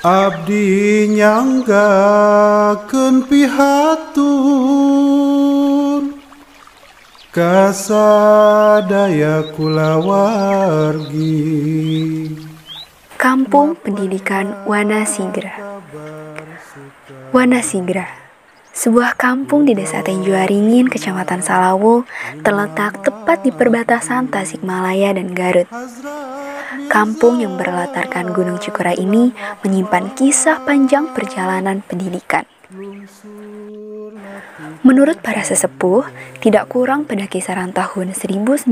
Abdi nyanggakeun pihatur kasadaya kulawargi. Kampung Pendidikan Wanasigra. Wanasigra, sebuah kampung di Desa Tenjoaringin, Kecamatan Salawu, terletak tepat di perbatasan Tasikmalaya dan Garut. Kampung yang berlatarkan Gunung Cikura ini menyimpan kisah panjang perjalanan pendidikan. Menurut para sesepuh, tidak kurang pada kisaran tahun 1920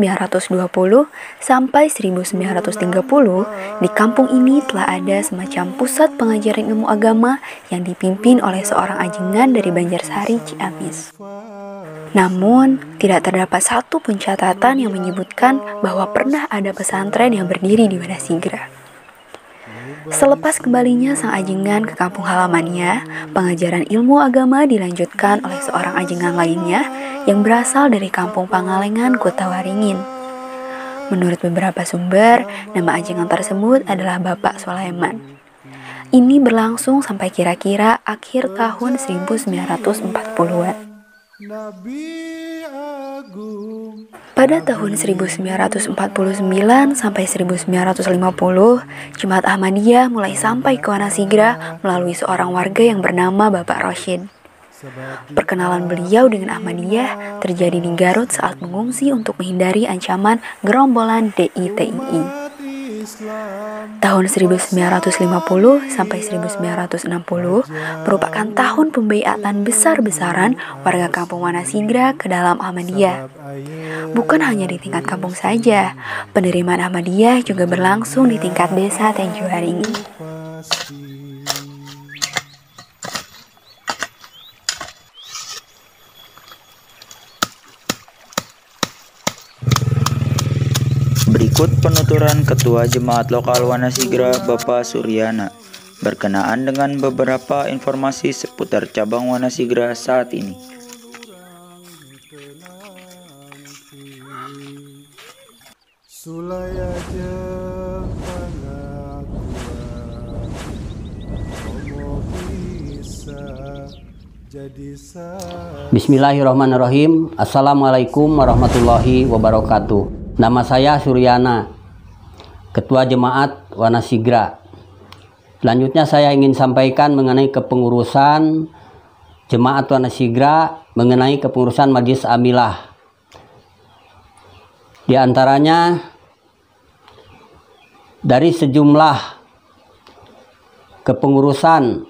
sampai 1930, di kampung ini telah ada semacam pusat pengajaran ilmu agama yang dipimpin oleh seorang ajengan dari Banjarsari, Ciamis. Namun, tidak terdapat satu pun catatan yang menyebutkan bahwa pernah ada pesantren yang berdiri di Wanasigra. Selepas kembalinya sang ajengan ke kampung halamannya, pengajaran ilmu agama dilanjutkan oleh seorang ajengan lainnya yang berasal dari kampung Pangalengan, Kutawaringin. Menurut beberapa sumber, nama ajengan tersebut adalah Bapak Sulaiman. Ini berlangsung sampai kira-kira akhir tahun 1940-an. Pada tahun 1949 sampai 1950, Jemaat Ahmadiyah mulai sampai ke Wanasigra melalui seorang warga yang bernama Bapak Rosyid. Perkenalan beliau dengan Ahmadiyah terjadi di Garut saat mengungsi untuk menghindari ancaman gerombolan DITII. Tahun 1950 sampai 1960 merupakan tahun pembaiatan besar-besaran warga kampung Wanasigra ke dalam Ahmadiyah. Bukan hanya di tingkat kampung saja, penerimaan Ahmadiyah juga berlangsung di tingkat desa Tenjoaringin. Berikut penuturan Ketua Jemaat Lokal Wanasigra Bapak Suryana berkenaan dengan beberapa informasi seputar cabang Wanasigra saat ini. Bismillahirrahmanirrahim. Assalamualaikum warahmatullahi wabarakatuh. Nama saya Suryana, Ketua Jemaat Wanasigra. Selanjutnya saya ingin sampaikan mengenai kepengurusan Jemaat Wanasigra, mengenai kepengurusan Majelis Amilah. Di antaranya dari sejumlah kepengurusan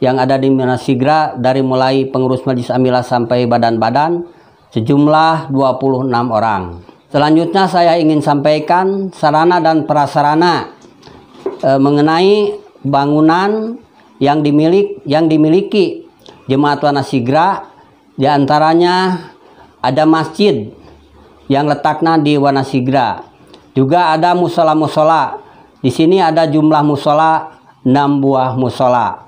yang ada di Wanasigra, dari mulai pengurus Majelis Amilah sampai badan-badan, sejumlah 26 orang. Selanjutnya saya ingin sampaikan sarana dan prasarana mengenai bangunan yang dimiliki Jemaat Wanasigra. Di antaranya ada masjid yang letaknya di Wanasigra. Juga ada musola-musola. Di sini ada jumlah musola 6 buah musola.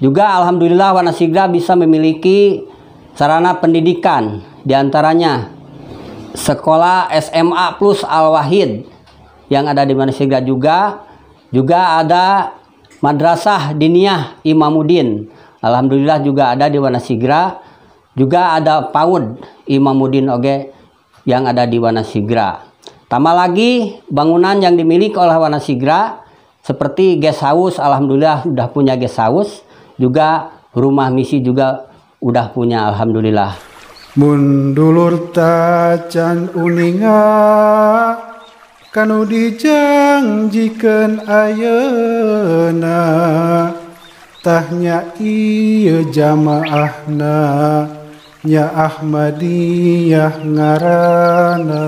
Juga alhamdulillah Wanasigra bisa memiliki sarana pendidikan, di antaranya sekolah SMA plus Al-Wahid yang ada di Wanasigra, juga ada Madrasah Diniyah Imamuddin. Alhamdulillah juga ada di Wanasigra. Juga ada PAUD Imamuddin oge yang ada di Wanasigra. Tambah lagi bangunan yang dimiliki oleh Wanasigra seperti guest house, alhamdulillah sudah punya guest house. Juga rumah misi juga udah punya, alhamdulillah. Mundulur tacan uninga kanu dijanjikeun ayeuna, tahnya ieu jamaahna nya Ahmadiyah ngaranna.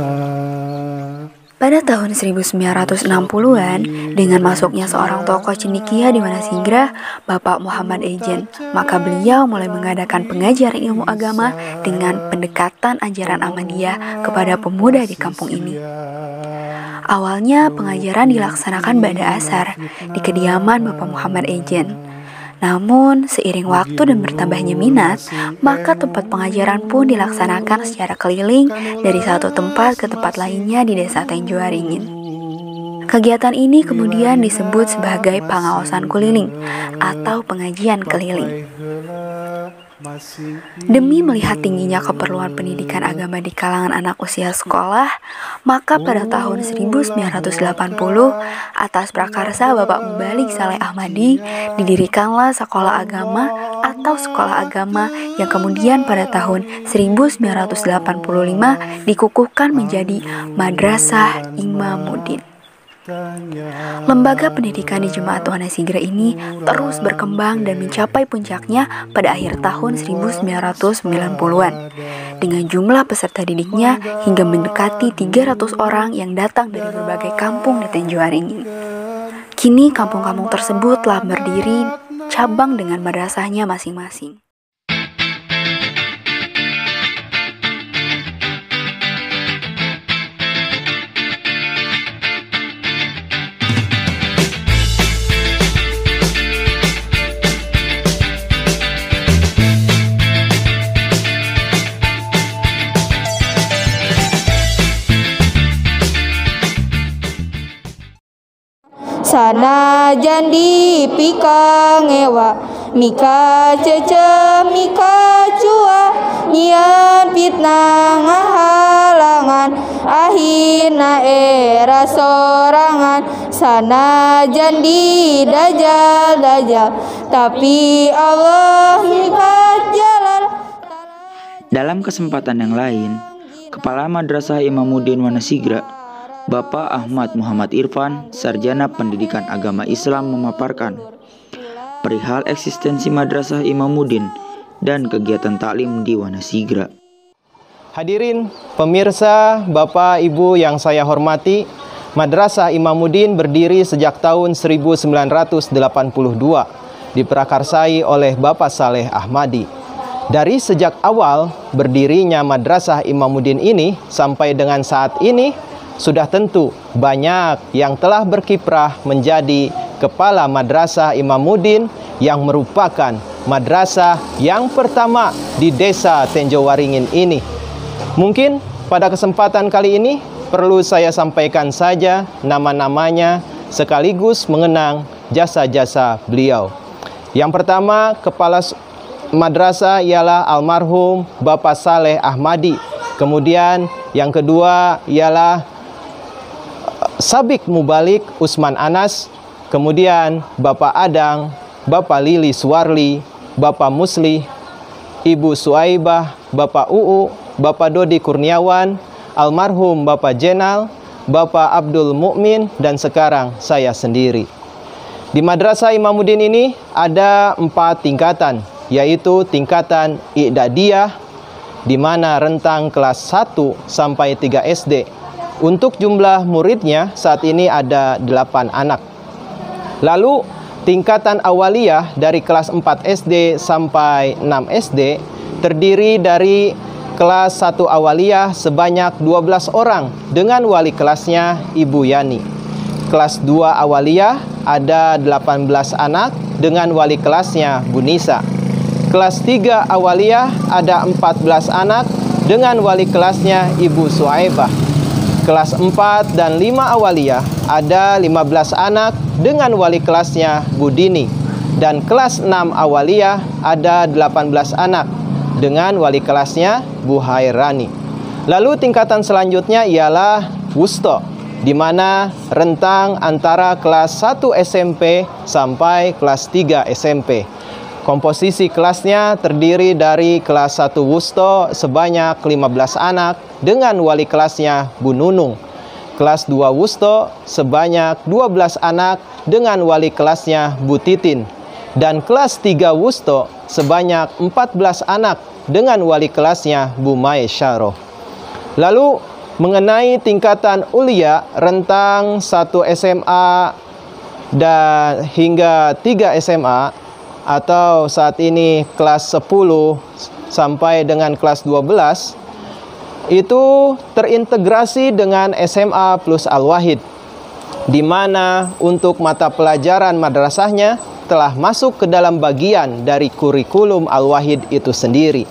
Pada tahun 1960-an, dengan masuknya seorang tokoh cendekia di Wanasigra, Bapak Muhammad Ejen, maka beliau mulai mengadakan pengajaran ilmu agama dengan pendekatan ajaran Ahmadiyah kepada pemuda di kampung ini. Awalnya pengajaran dilaksanakan pada asar di kediaman Bapak Muhammad Ejen. Namun, seiring waktu dan bertambahnya minat, maka tempat pengajaran pun dilaksanakan secara keliling dari satu tempat ke tempat lainnya di Desa Tenjoaringin. Kegiatan ini kemudian disebut sebagai pengawasan keliling atau pengajian keliling. Demi melihat tingginya keperluan pendidikan agama di kalangan anak usia sekolah, maka pada tahun 1980 atas prakarsa Bapak Mubalik Saleh Ahmadi didirikanlah sekolah agama atau sekolah agama yang kemudian pada tahun 1985 dikukuhkan menjadi Madrasah Imamuddin. Lembaga pendidikan di Jemaat Wanasigra ini terus berkembang dan mencapai puncaknya pada akhir tahun 1990-an dengan jumlah peserta didiknya hingga mendekati 300 orang yang datang dari berbagai kampung di Tenjowaringin. Kini kampung-kampung tersebut telah berdiri cabang dengan madrasahnya masing-masing. Sanajan dipikang ewa mika cece mika cua nyian fitnah ngahalangan ahina era sorangan sanajan di dajal tapi Allah hibat jalan. Dalam kesempatan yang lain, Kepala Madrasah Imamuddin Wanasigra Bapak Ahmad Muhammad Irfan, Sarjana Pendidikan Agama Islam memaparkan perihal eksistensi Madrasah Imamuddin dan kegiatan taklim di Wanasigra. Hadirin pemirsa, Bapak Ibu yang saya hormati, Madrasah Imamuddin berdiri sejak tahun 1982, diprakarsai oleh Bapak Saleh Ahmadi. Dari sejak awal berdirinya Madrasah Imamuddin ini sampai dengan saat ini, sudah tentu banyak yang telah berkiprah menjadi Kepala Madrasah Imamuddin yang merupakan madrasah yang pertama di Desa Tenjowaringin ini. Mungkin pada kesempatan kali ini perlu saya sampaikan saja nama-namanya sekaligus mengenang jasa-jasa beliau. Yang pertama, Kepala Madrasah ialah almarhum Bapak Saleh Ahmadi. Kemudian yang kedua ialah Sabik Mubalik Usman Anas, kemudian Bapak Adang, Bapak Lili Suwarli, Bapak Musli, Ibu Suaibah, Bapak Uu, Bapak Dodi Kurniawan, almarhum Bapak Jenal, Bapak Abdul Mukmin, dan sekarang saya sendiri. Di Madrasah Imamuddin ini ada 4 tingkatan, yaitu tingkatan I'dadiyah, di mana rentang kelas 1 sampai 3 SD. Untuk jumlah muridnya saat ini ada 8 anak. Lalu tingkatan awaliyah dari kelas 4 SD sampai 6 SD terdiri dari kelas 1 awaliyah sebanyak 12 orang dengan wali kelasnya Ibu Yani. Kelas 2 awaliyah ada 18 anak dengan wali kelasnya Bu Nisa. Kelas 3 awaliyah ada 14 anak dengan wali kelasnya Ibu Suaibah. Kelas 4 dan 5 awaliyah ada 15 anak dengan wali kelasnya Bu Dini. Dan kelas 6 awaliyah ada 18 anak dengan wali kelasnya Bu Hairani. Lalu tingkatan selanjutnya ialah Wusto, di mana rentang antara kelas 1 SMP sampai kelas 3 SMP. Komposisi kelasnya terdiri dari kelas 1 Wusto sebanyak 15 anak dengan wali kelasnya Bu Nunung. Kelas 2 Wusto sebanyak 12 anak dengan wali kelasnya Bu Titin. Dan kelas 3 Wusto sebanyak 14 anak dengan wali kelasnya Bu Maesyaro. Lalu mengenai tingkatan ulia rentang 1 SMA dan hingga 3 SMA atau saat ini kelas 10 sampai dengan kelas 12 itu terintegrasi dengan SMA plus Al-Wahid, di mana untuk mata pelajaran madrasahnya telah masuk ke dalam bagian dari kurikulum Al-Wahid itu sendiri.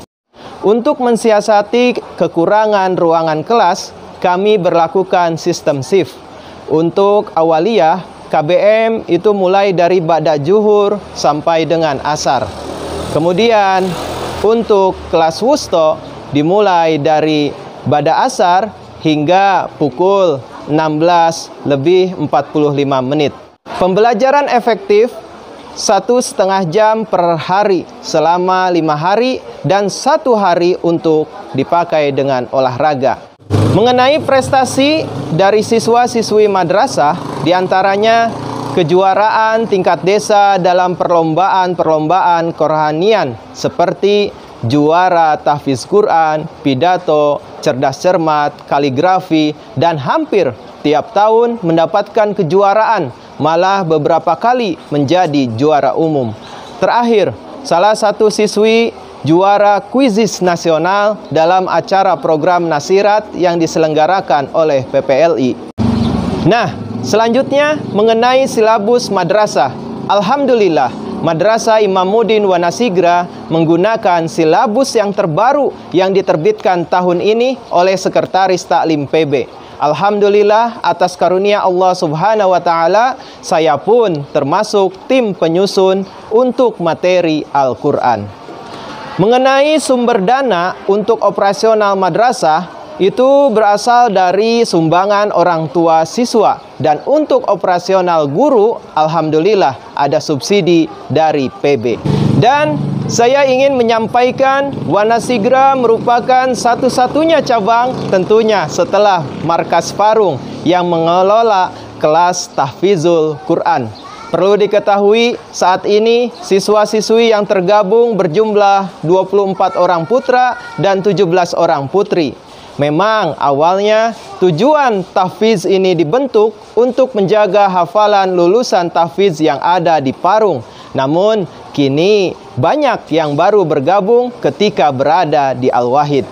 Untuk mensiasati kekurangan ruangan kelas, kami berlakukan sistem shift. Untuk awaliyah, KBM itu mulai dari ba'da zuhur sampai dengan asar. Kemudian untuk kelas wusto dimulai dari ba'da asar hingga pukul 16:45. Pembelajaran efektif 1,5 jam per hari selama 5 hari dan 1 hari untuk dipakai dengan olahraga. Mengenai prestasi dari siswa-siswi madrasah, diantaranya kejuaraan tingkat desa dalam perlombaan-perlombaan kerohanian seperti juara tahfiz Quran, pidato, cerdas cermat, kaligrafi, dan hampir tiap tahun mendapatkan kejuaraan, malah beberapa kali menjadi juara umum. Terakhir, salah satu siswi juara kuisis nasional dalam acara program Nasirat yang diselenggarakan oleh PPLI. Nah, selanjutnya mengenai silabus madrasah. Alhamdulillah, Madrasah Imamuddin Wanasigra menggunakan silabus yang terbaru yang diterbitkan tahun ini oleh Sekretaris Taklim PB. Alhamdulillah, atas karunia Allah Subhanahu wa Ta'ala, saya pun termasuk tim penyusun untuk materi Al-Quran. Mengenai sumber dana untuk operasional madrasah, itu berasal dari sumbangan orang tua siswa. Dan untuk operasional guru, alhamdulillah ada subsidi dari PB. Dan saya ingin menyampaikan Wanasigra merupakan satu-satunya cabang tentunya setelah Markas Parung yang mengelola kelas tahfizul Quran. Perlu diketahui, saat ini siswa-siswi yang tergabung berjumlah 24 orang putra dan 17 orang putri. Memang awalnya tujuan tahfiz ini dibentuk untuk menjaga hafalan lulusan tahfiz yang ada di Parung. Namun kini banyak yang baru bergabung ketika berada di Al-Wahid.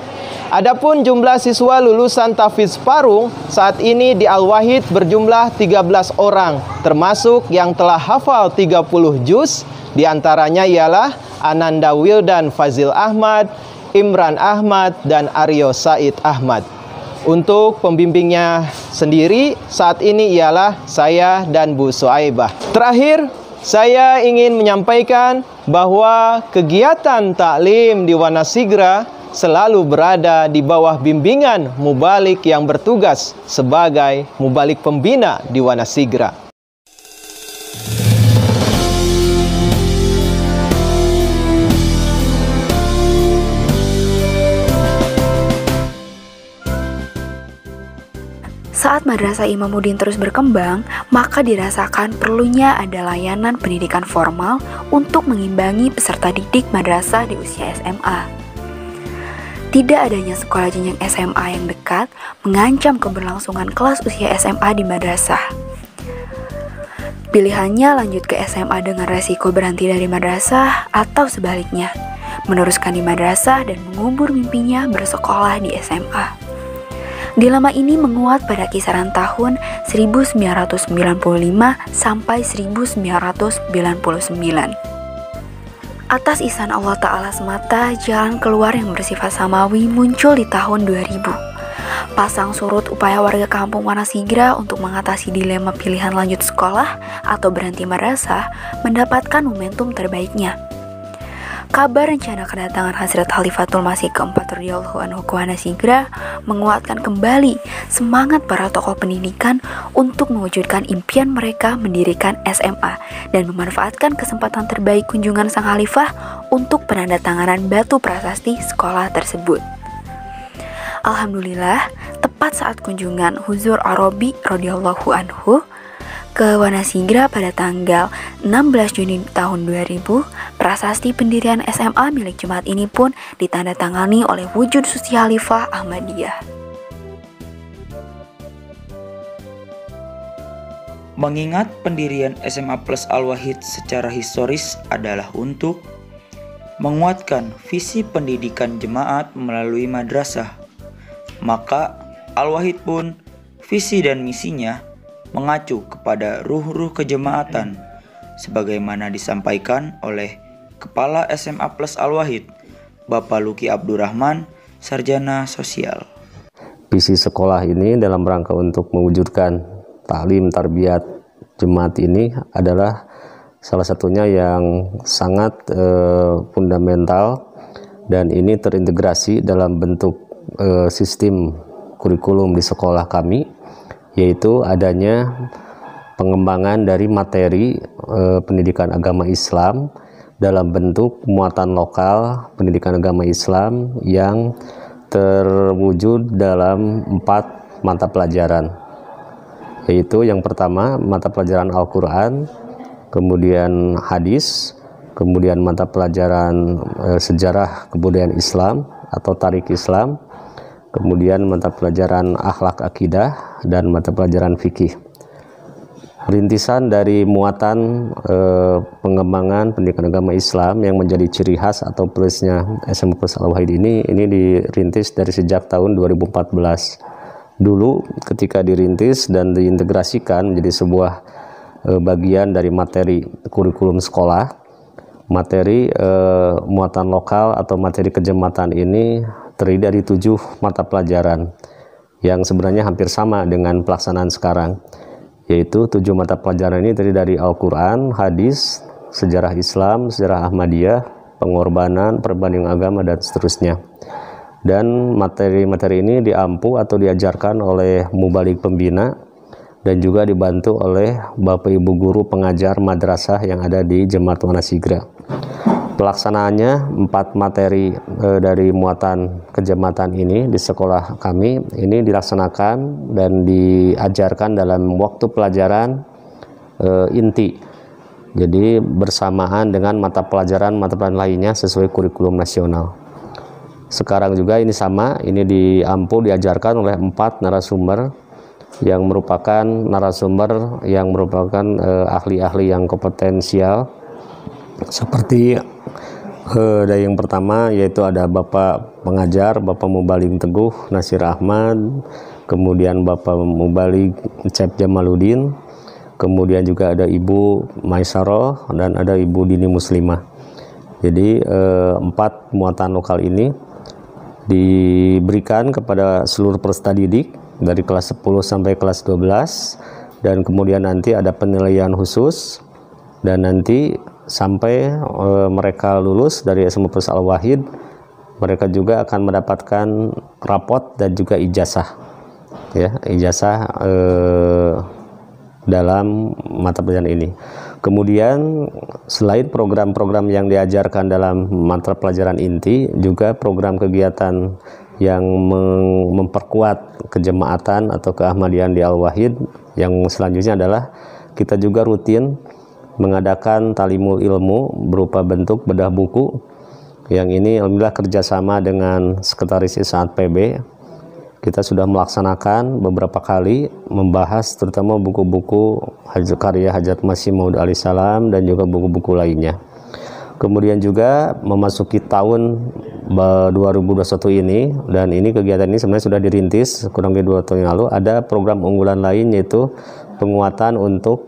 Adapun jumlah siswa lulusan tahfiz Parung saat ini di Al-Wahid berjumlah 13 orang, termasuk yang telah hafal 30 juz, diantaranya ialah Ananda Wildan Fazil Ahmad, Imran Ahmad, dan Aryo Said Ahmad. Untuk pembimbingnya sendiri saat ini ialah saya dan Bu Suaibah. Terakhir, saya ingin menyampaikan bahwa kegiatan taklim di Wanasigra selalu berada di bawah bimbingan mubalik yang bertugas sebagai mubalik pembina di Wanasigra. Saat Madrasah Imamuddin terus berkembang, maka dirasakan perlunya ada layanan pendidikan formal untuk mengimbangi peserta didik madrasah di usia SMA. Tidak adanya sekolah jenjang SMA yang dekat mengancam keberlangsungan kelas usia SMA di madrasah. Pilihannya lanjut ke SMA dengan resiko berhenti dari madrasah atau sebaliknya, meneruskan di madrasah dan mengubur mimpinya bersekolah di SMA. Dilema ini menguat pada kisaran tahun 1995 sampai 1999. Atas ihsan Allah Ta'ala semata, jalan keluar yang bersifat samawi muncul di tahun 2000. Pasang surut upaya warga kampung Wanasigra untuk mengatasi dilema pilihan lanjut sekolah atau berhenti madrasah mendapatkan momentum terbaiknya. Kabar rencana kedatangan Hazrat Khalifatul Masih keempat radhiyallahu anhu ke Wanasigra menguatkan kembali semangat para tokoh pendidikan untuk mewujudkan impian mereka mendirikan SMA dan memanfaatkan kesempatan terbaik kunjungan sang khalifah untuk penandatanganan batu prasasti sekolah tersebut. Alhamdulillah, tepat saat kunjungan Huzur Arabi radhiyallahu anhu ke Wanasigra pada tanggal 16 Juni tahun 2000, prasasti pendirian SMA milik jemaat ini pun ditandatangani oleh wujud suci Khalifah Ahmadiyah. Mengingat pendirian SMA Plus Al-Wahid secara historis adalah untuk menguatkan visi pendidikan jemaat melalui madrasah, maka Al-Wahid pun visi dan misinya mengacu kepada ruh-ruh kejemaatan sebagaimana disampaikan oleh Kepala SMA Plus Al-Wahid, Bapak Luki Abdurrahman, Sarjana Sosial. Visi sekolah ini dalam rangka untuk mewujudkan taklim tarbiyat jemaat ini adalah salah satunya yang sangat fundamental, dan ini terintegrasi dalam bentuk sistem kurikulum di sekolah kami, yaitu adanya pengembangan dari materi pendidikan agama Islam dalam bentuk muatan lokal pendidikan agama Islam yang terwujud dalam 4 mata pelajaran, yaitu yang pertama mata pelajaran Al-Quran, kemudian hadis, kemudian mata pelajaran sejarah kebudayaan Islam atau tarik Islam, kemudian mata pelajaran akhlak akidah, dan mata pelajaran fikih. Rintisan dari muatan pengembangan pendidikan agama Islam yang menjadi ciri khas atau plusnya SMA Plus Al-Wahid ini dirintis dari sejak tahun 2014. Dulu ketika dirintis dan diintegrasikan menjadi sebuah bagian dari materi kurikulum sekolah, materi muatan lokal atau materi kejematan ini terdiri dari 7 mata pelajaran yang sebenarnya hampir sama dengan pelaksanaan sekarang, yaitu 7 mata pelajaran ini terdiri dari Al-Quran, hadis, sejarah Islam, sejarah Ahmadiyah, pengorbanan, perbandingan agama, dan seterusnya. Dan materi-materi ini diampu atau diajarkan oleh mubalik pembina dan juga dibantu oleh Bapak Ibu guru pengajar madrasah yang ada di Jemaat Wanasigra. Pelaksanaannya 4 materi dari muatan kejamatan ini di sekolah kami ini dilaksanakan dan diajarkan dalam waktu pelajaran inti. Jadi bersamaan dengan mata pelajaran lainnya sesuai kurikulum nasional. Sekarang juga ini sama, ini diampu diajarkan oleh 4 narasumber yang merupakan ahli-ahli yang kompetensial. Seperti dari yang pertama yaitu ada Bapak pengajar, Bapak Mubalig Teguh Nasir Ahmad, kemudian Bapak Mubalig Cep Jamaluddin, kemudian juga ada Ibu Maisaroh dan ada Ibu Dini Muslimah. Jadi 4 muatan lokal ini diberikan kepada seluruh peserta didik dari kelas 10 sampai kelas 12, dan kemudian nanti ada penilaian khusus, dan nanti sampai mereka lulus dari SMA Plus Al-Wahid, mereka juga akan mendapatkan rapot dan juga ijazah, ya, ijazah dalam mata pelajaran ini. Kemudian selain program-program yang diajarkan dalam mata pelajaran inti, juga program kegiatan yang memperkuat kejemaatan atau keahmadian di Al-Wahid yang selanjutnya adalah kita juga rutin mengadakan talimul ilmu berupa bentuk bedah buku, yang ini alhamdulillah kerjasama dengan Sekretaris Isaat PB. Kita sudah melaksanakan beberapa kali membahas terutama buku-buku karya Hajat Masih Maud alaihissalam dan juga buku-buku lainnya. Kemudian juga memasuki tahun 2021 ini, dan ini kegiatan ini sebenarnya sudah dirintis kurang lebih 2 tahun yang lalu, ada program unggulan lain yaitu penguatan untuk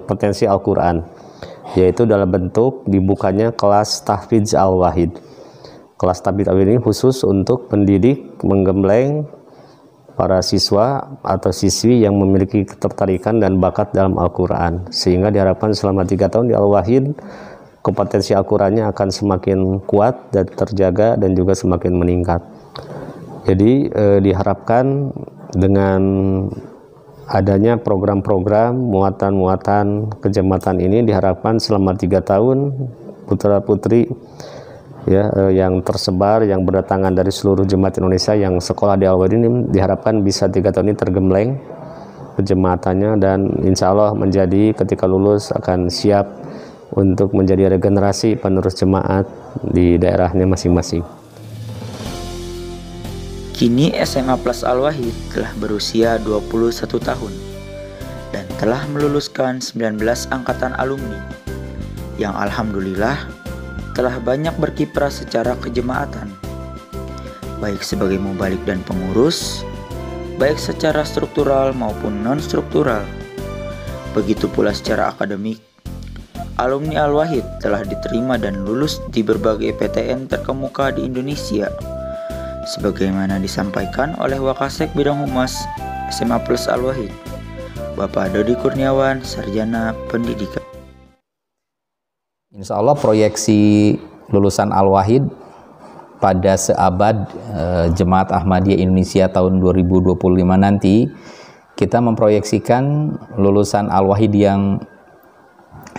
potensi Al-Quran, yaitu dalam bentuk dibukanya kelas tahfidz Al-Wahid. Kelas tahfidz Al-Wahid ini khusus untuk pendidik menggembleng para siswa atau siswi yang memiliki ketertarikan dan bakat dalam Al-Quran, sehingga diharapkan selama 3 tahun di Al-Wahid kompetensi Al-Qurannya akan semakin kuat dan terjaga dan juga semakin meningkat. Jadi diharapkan dengan adanya program-program muatan-muatan kejamatan ini diharapkan selama 3 tahun putra-putri ya yang tersebar, yang berdatangan dari seluruh jemaat Indonesia yang sekolah di Al-Wahid ini diharapkan bisa 3 tahun ini tergembleng kejematannya, dan insya Allah menjadi ketika lulus akan siap untuk menjadi regenerasi penerus jemaat di daerahnya masing-masing. Kini SMA Plus Al-Wahid telah berusia 21 tahun dan telah meluluskan 19 angkatan alumni yang alhamdulillah telah banyak berkiprah secara kejemaatan, baik sebagai mubalik dan pengurus, baik secara struktural maupun non-struktural. Begitu pula secara akademik, alumni Al-Wahid telah diterima dan lulus di berbagai PTN terkemuka di Indonesia, sebagaimana disampaikan oleh Wakasek Bidang Humas SMA Plus Al-Wahid, Bapak Dodi Kurniawan, Sarjana Pendidikan. Insya Allah proyeksi lulusan Al-Wahid pada seabad Jemaat Ahmadiyah Indonesia tahun 2025 nanti, kita memproyeksikan lulusan Al-Wahid yang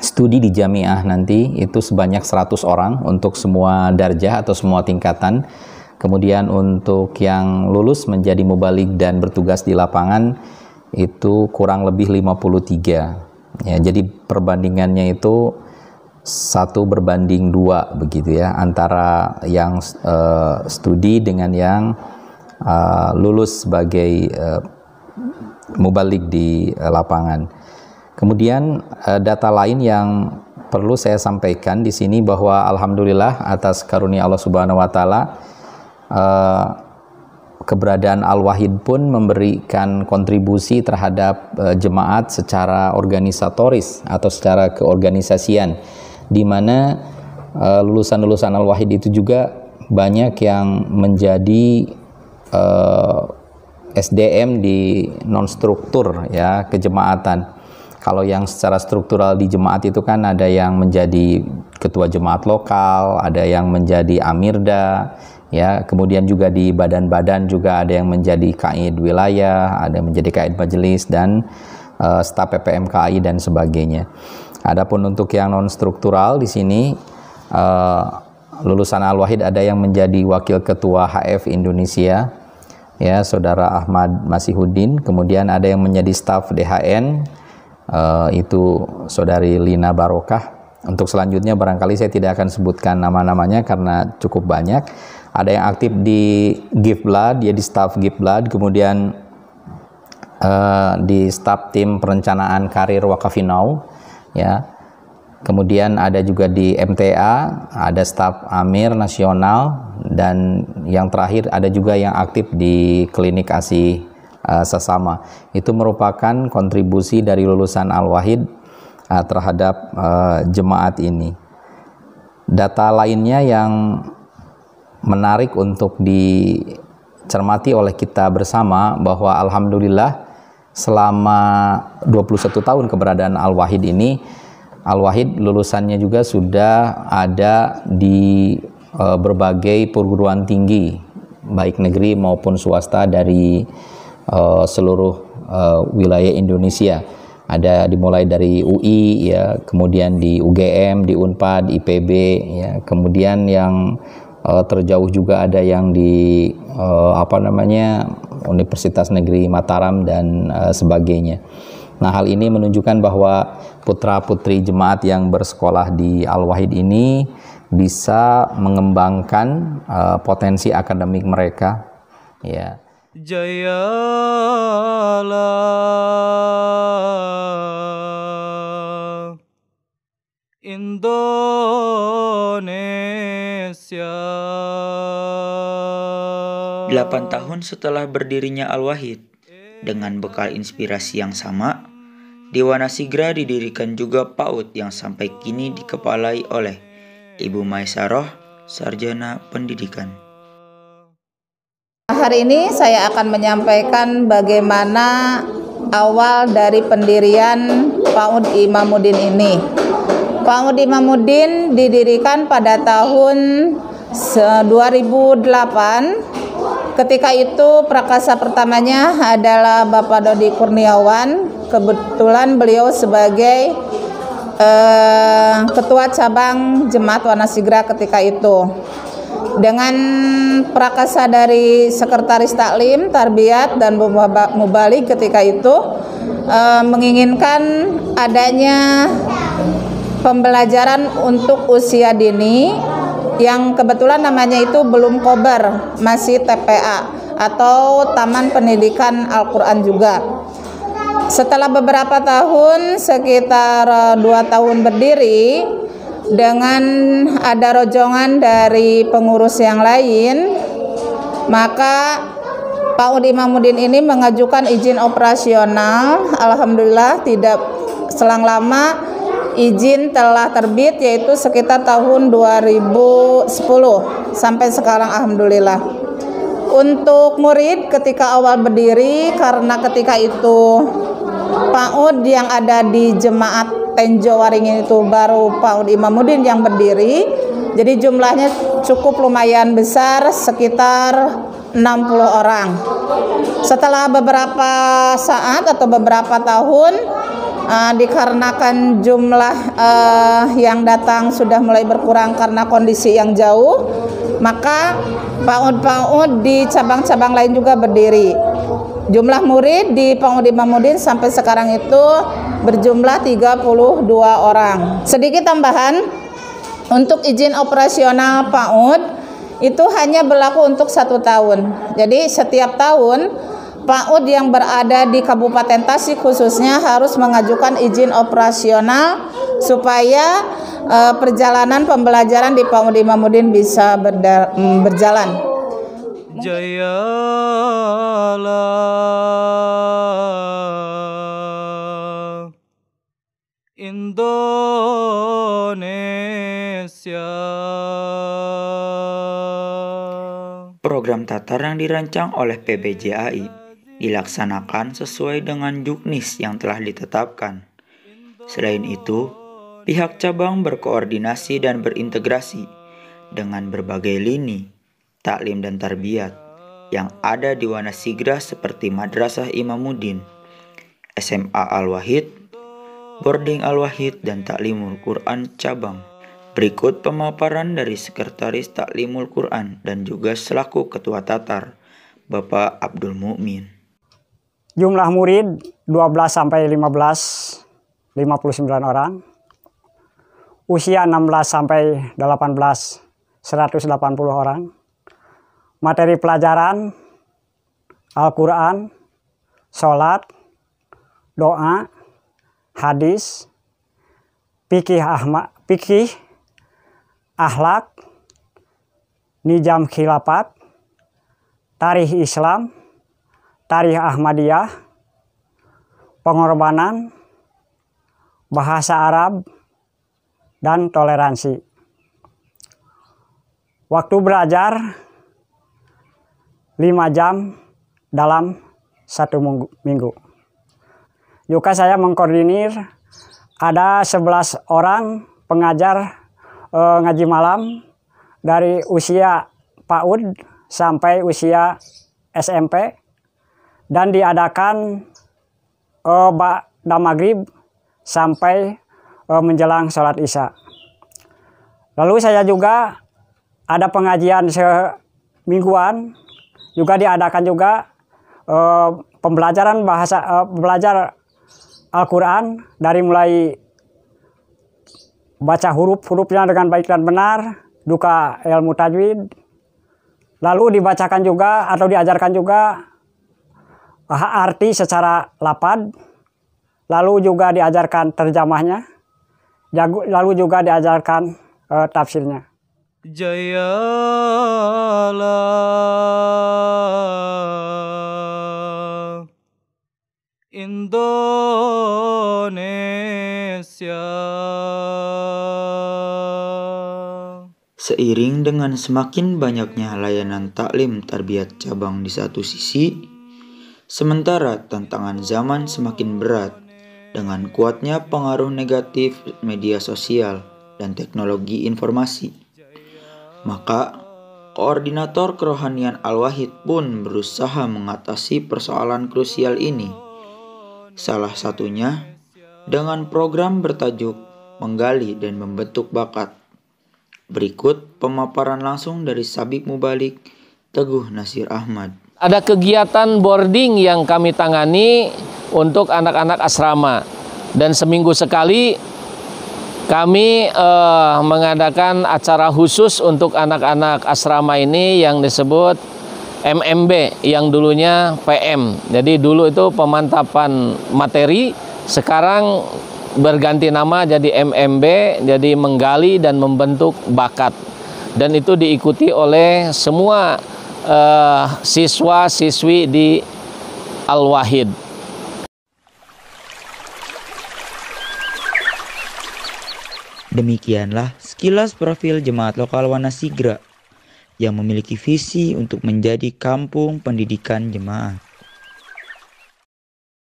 studi di Jamiah nanti itu sebanyak 100 orang untuk semua darjah atau semua tingkatan. Kemudian untuk yang lulus menjadi mubalik dan bertugas di lapangan itu kurang lebih 53. Ya, jadi perbandingannya itu 1:2 begitu ya, antara yang studi dengan yang lulus sebagai mubalik di lapangan. Kemudian data lain yang perlu saya sampaikan di sini bahwa alhamdulillah atas karunia Allah Subhanahu wa taala, keberadaan Al-Wahid pun memberikan kontribusi terhadap jemaat secara organisatoris atau secara keorganisasian, di mana lulusan-lulusan Al-Wahid itu juga banyak yang menjadi SDM di non-struktur ya kejemaatan. Kalau yang secara struktural di jemaat itu kan ada yang menjadi ketua jemaat lokal, ada yang menjadi amirda, ya, kemudian juga di badan-badan juga ada yang menjadi kaid wilayah, ada yang menjadi kaid majelis dan staf PPMKI dan sebagainya. Adapun untuk yang non struktural di sini lulusan Al-Wahid ada yang menjadi wakil ketua HF Indonesia, ya, Saudara Ahmad Masihudin. Kemudian ada yang menjadi staf DHN, itu Saudari Lina Barokah. Untuk selanjutnya barangkali saya tidak akan sebutkan nama-namanya karena cukup banyak. Ada yang aktif di Give Blood, dia di staf Give Blood, kemudian di staf tim perencanaan karir Wakafinau, ya. Kemudian ada juga di MTA, ada staf Amir Nasional, dan yang terakhir ada juga yang aktif di Klinik ASI Sesama. Itu merupakan kontribusi dari lulusan Al-Wahid terhadap jemaat ini. Data lainnya yang menarik untuk dicermati oleh kita bersama bahwa alhamdulillah selama 21 tahun keberadaan Al-Wahid ini, Al-Wahid lulusannya juga sudah ada di berbagai perguruan tinggi baik negeri maupun swasta dari seluruh wilayah Indonesia. Ada dimulai dari UI, ya, kemudian di UGM, di Unpad, IPB, ya, kemudian yang terjauh juga ada yang di Universitas Negeri Mataram dan sebagainya. Nah, hal ini menunjukkan bahwa putra-putri jemaat yang bersekolah di Al-Wahid ini bisa mengembangkan potensi akademik mereka, ya. Jayalah Indonesia. 8 tahun setelah berdirinya Al-Wahid, dengan bekal inspirasi yang sama, di Wanasigra didirikan juga PAUD yang sampai kini dikepalai oleh Ibu Maisaroh, Sarjana Pendidikan. Hari ini saya akan menyampaikan bagaimana awal dari pendirian PAUD Imamuddin ini. PAUD Imamuddin didirikan pada tahun 2008. Ketika itu prakasa pertamanya adalah Bapak Dodi Kurniawan. Kebetulan beliau sebagai ketua cabang Jemaat Wanasigra ketika itu. Dengan prakasa dari Sekretaris Taklim, Tarbiyat, dan Mubalik ketika itu menginginkan adanya pembelajaran untuk usia dini yang kebetulan namanya itu belum kober, masih TPA atau Taman Pendidikan Al-Quran juga. Setelah beberapa tahun, sekitar 2 tahun berdiri, dengan ada rojongan dari pengurus yang lain, maka PAUD Imamuddin ini mengajukan izin operasional. Alhamdulillah tidak selang lama izin telah terbit, yaitu sekitar tahun 2010 sampai sekarang alhamdulillah. Untuk murid ketika awal berdiri, karena ketika itu PAUD yang ada di Jemaat Tenjo Waringin itu baru PAUD Imamuddin yang berdiri. Jadi jumlahnya cukup lumayan besar, sekitar 60 orang. Setelah beberapa saat atau beberapa tahun, dikarenakan jumlah yang datang sudah mulai berkurang karena kondisi yang jauh, maka PAUD-PAUD di cabang-cabang lain juga berdiri. Jumlah murid di PAUD Imamuddin sampai sekarang itu berjumlah 32 orang. Sedikit tambahan, untuk izin operasional PAUD itu hanya berlaku untuk 1 tahun. Jadi setiap tahun PAUD yang berada di Kabupaten Tasik khususnya harus mengajukan izin operasional supaya perjalanan pembelajaran di PAUD Imamuddin bisa berjalan. Jayalah Indonesia. Program Tatar yang dirancang oleh PBJAI dilaksanakan sesuai dengan juknis yang telah ditetapkan. Selain itu, pihak cabang berkoordinasi dan berintegrasi dengan berbagai lini taklim dan tarbiyat yang ada di Wanasigra seperti Madrasah Imamuddin, SMA Al-Wahid, Boarding Al-Wahid, dan Taklimul Quran cabang. Berikut pemaparan dari Sekretaris Taklimul Quran dan juga selaku Ketua Tatar, Bapak Abdul Mukmin. Jumlah murid 12 sampai 15, 59 orang. Usia 16 sampai 18, 180 orang. Materi pelajaran Al-Quran, sholat, doa, hadis, fikih, akhlak, nizam khilafat, tarikh Islam, tarikh Ahmadiyah, pengorbanan, bahasa Arab, dan toleransi. Waktu belajar 5 jam dalam 1 minggu. Juga saya mengkoordinir ada 11 orang pengajar ngaji malam dari usia PAUD sampai usia SMP, dan diadakan ba'da maghrib sampai menjelang sholat isya. Lalu saya juga ada pengajian semingguan, juga diadakan juga pembelajaran belajar Al-Quran dari mulai baca huruf-hurufnya dengan baik dan benar, juga ilmu tajwid. Lalu dibacakan juga atau diajarkan juga arti secara lafaz. Lalu juga diajarkan terjemahnya. Lalu juga diajarkan tafsirnya. Jayalah Indonesia. Seiring dengan semakin banyaknya layanan taklim tarbiyat cabang di satu sisi, sementara tantangan zaman semakin berat dengan kuatnya pengaruh negatif media sosial dan teknologi informasi, maka koordinator kerohanian Al-Wahid pun berusaha mengatasi persoalan krusial ini. Salah satunya dengan program bertajuk Menggali dan Membentuk Bakat. Berikut pemaparan langsung dari Sabik Mubalik Teguh Nasir Ahmad. Ada kegiatan boarding yang kami tangani untuk anak-anak asrama, dan seminggu sekali kami mengadakan acara khusus untuk anak-anak asrama ini yang disebut MMB, yang dulunya PM. Jadi dulu itu pemantapan materi, sekarang berganti nama jadi MMB, jadi menggali dan membentuk bakat. Dan itu diikuti oleh semua siswa-siswi di Al-Wahid. Demikianlah sekilas profil Jemaat Lokal Wanasigra yang memiliki visi untuk menjadi kampung pendidikan jemaat.